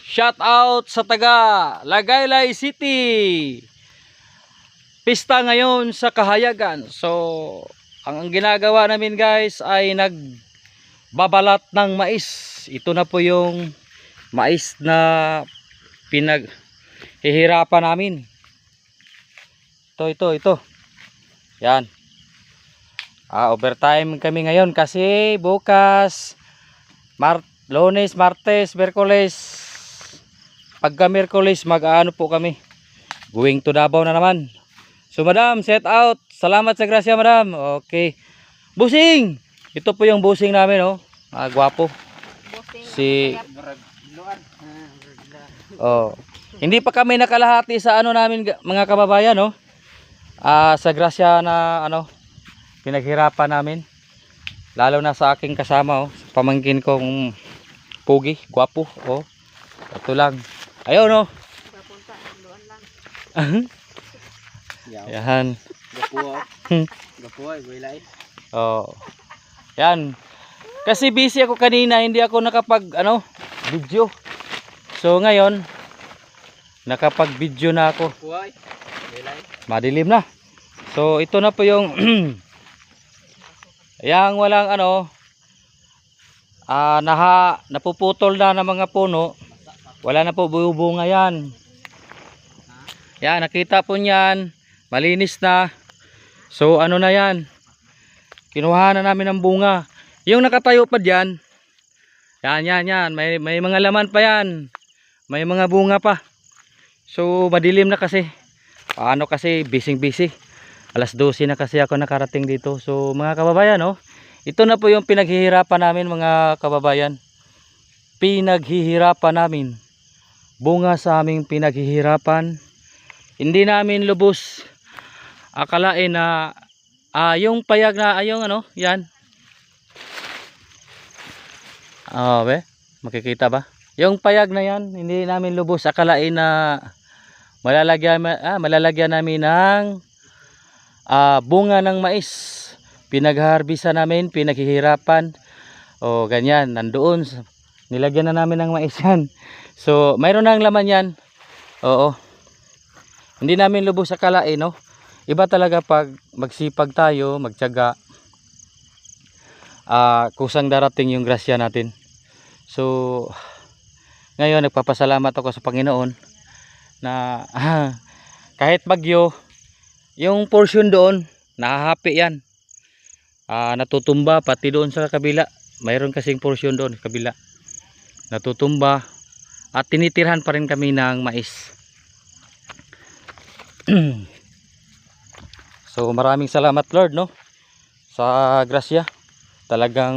shout out sa taga Lagaylay City. Pista ngayon sa Kahayagan. So, ang ginagawa namin guys ay nagbabalat ng mais. Ito na po yung mais na pinaghihirapan namin. Ito. Yan. Overtime kami ngayon kasi bukas Lunes, Martes, Miyerkules. Pagka Miyerkules mag-aano po kami. Going to Davao na naman. So madam, set out. Salamat sa grasya madam. Okay. Busing. Ito po yung busing namin oh. Gwapo. Si hindi pa kami nakalahati sa ano namin mga kababayan oh. Sa grasya na ano pinaghirapan namin. Lalo na sa aking kasama oh, pamangkin kong pugi, gwapo oh. Ito lang. Ayun oh. Papunta doon lang. Yan. Gapo ay builay. Oh. Yan. Kasi busy ako kanina, hindi ako nakapag video. So ngayon nakapag-video na ako. Gapo ay builay. Madilim na. So ito na po yung yang walang napuputol na ng mga puno. Wala na po bunga yan. Yan, nakita po niyan. Malinis na. So ano na yan. Kinuha na namin ng bunga. Yung nakatayo pa dyan. Yan. May mga laman pa yan. May mga bunga pa. So madilim na kasi. Paano kasi busy. Alas 12 na kasi ako nakarating dito. So mga kababayan ito na po yung pinaghihirapan namin mga kababayan. Pinaghihirapan namin. Bunga sa aming pinaghihirapan. Hindi namin lubos akalain na yung payag na yan. Makikita ba? Yung payag na yan, hindi namin lubos akalain na malalagyan namin ng bunga ng mais. Pinagharbisan namin, pinaghihirapan. Ganyan, nandoon. Nilagyan na namin ng mais yan. So, mayroon nang laman yan. Oo. Hindi namin lubos akalain, no? Iba talaga pag magsipag tayo, magtiyaga. Kusang darating yung grasya natin. So, ngayon nagpapasalamat ako sa Panginoon na kahit bagyo, yung portion doon, nahahapi yan. Natutumba pati doon sa kabila. Mayroon kasing portion doon sa kabila. Natutumba at tinitirhan pa rin kami ng mais. So maraming salamat Lord sa grasya. Talagang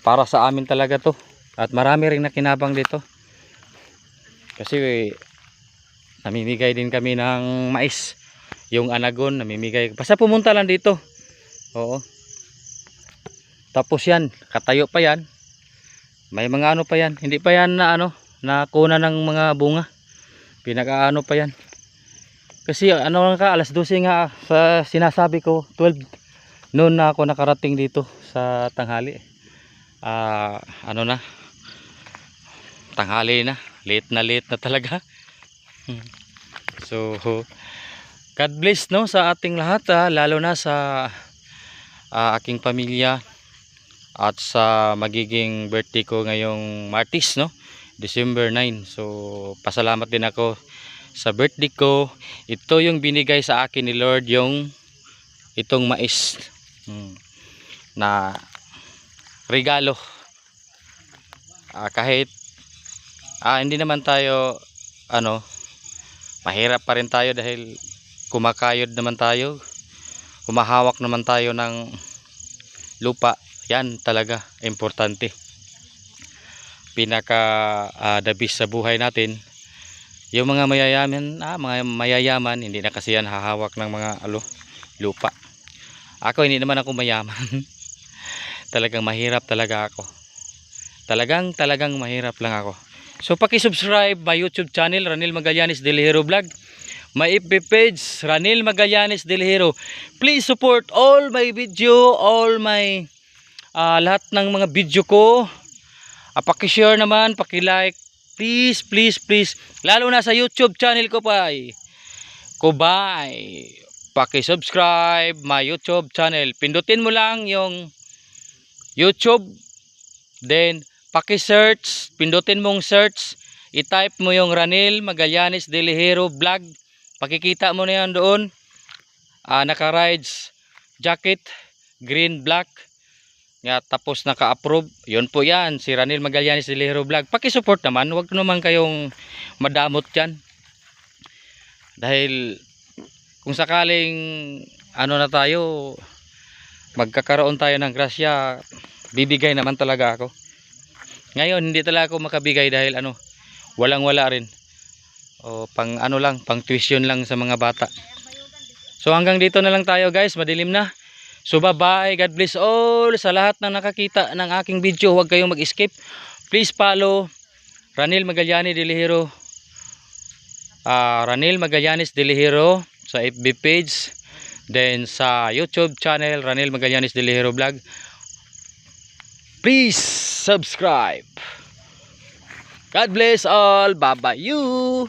para sa amin talaga to. At marami ring nakinabang dito. Kasi namimigay din kami ng mais. Yung anagon namimigay. Basta pumunta lang dito. Oo. Tapos yan, katayo pa yan. May mga pa yan. Hindi pa yan na nakuna ng mga bunga. Pinag-aano pa yan. Kasi lang alas 12 nga sa sinasabi ko, 12 noon na ako nakarating dito sa tanghali. Tanghali na. Late na talaga. So God bless sa ating lahat lalo na sa aking pamilya at sa magiging birthday ko ngayong Martes December 9. So pasalamat din ako sa birthday ko. Ito yung binigay sa akin ni Lord, itong mais na regalo. Kahit hindi naman tayo mahirap pa rin tayo dahil kumakayod naman tayo, kumahawak naman tayo ng lupa. Yan talaga importante. Pinaka the best sa buhay natin. Yung mga mayayaman, hindi na kasi yan hahawak ng mga lupa. Ako hindi naman ako mayaman. Talagang mahirap talaga ako. Talagang mahirap lang ako. So paki-subscribe my YouTube channel Ranil Magallanes Del Hero Vlog. My FB page Ranil Magallanes Del Hero. Please support all my video, all my lahat ng mga video ko. Paki-share naman, paki-like, Please, please, please. Lalo na sa YouTube channel ko pa. Kubay. Paki-subscribe my YouTube channel. Pindutin mo lang yung YouTube. Then, paki-search. Pindutin mong search. I-type mo yung Ranil Magallanes Delihero Vlog. Pakikita mo na yan doon. Naka-rides jacket. Green, black. Nga, tapos naka-approve. Yun po yan. Si Ranil Magallanes Delihero Vlog. Paki-support naman. Huwag naman kayong madamot dyan. Dahil kung sakaling na tayo, magkakaroon tayo ng grasya, bibigay naman talaga ako. Ngayon hindi talaga ako makabigay dahil walang wala rin. O pang pang tuition lang sa mga bata. So hanggang dito na lang tayo guys, madilim na. So bye bye, God bless all sa lahat ng nakakita ng aking video. Huwag kayong mag-skip. Please follow Ranil Magallanes Delihero. Ranil Magallanes Delihero sa FB page, then sa YouTube channel Ranil Magallanes Delihero Vlog. Please subscribe. God bless all. Bye bye you.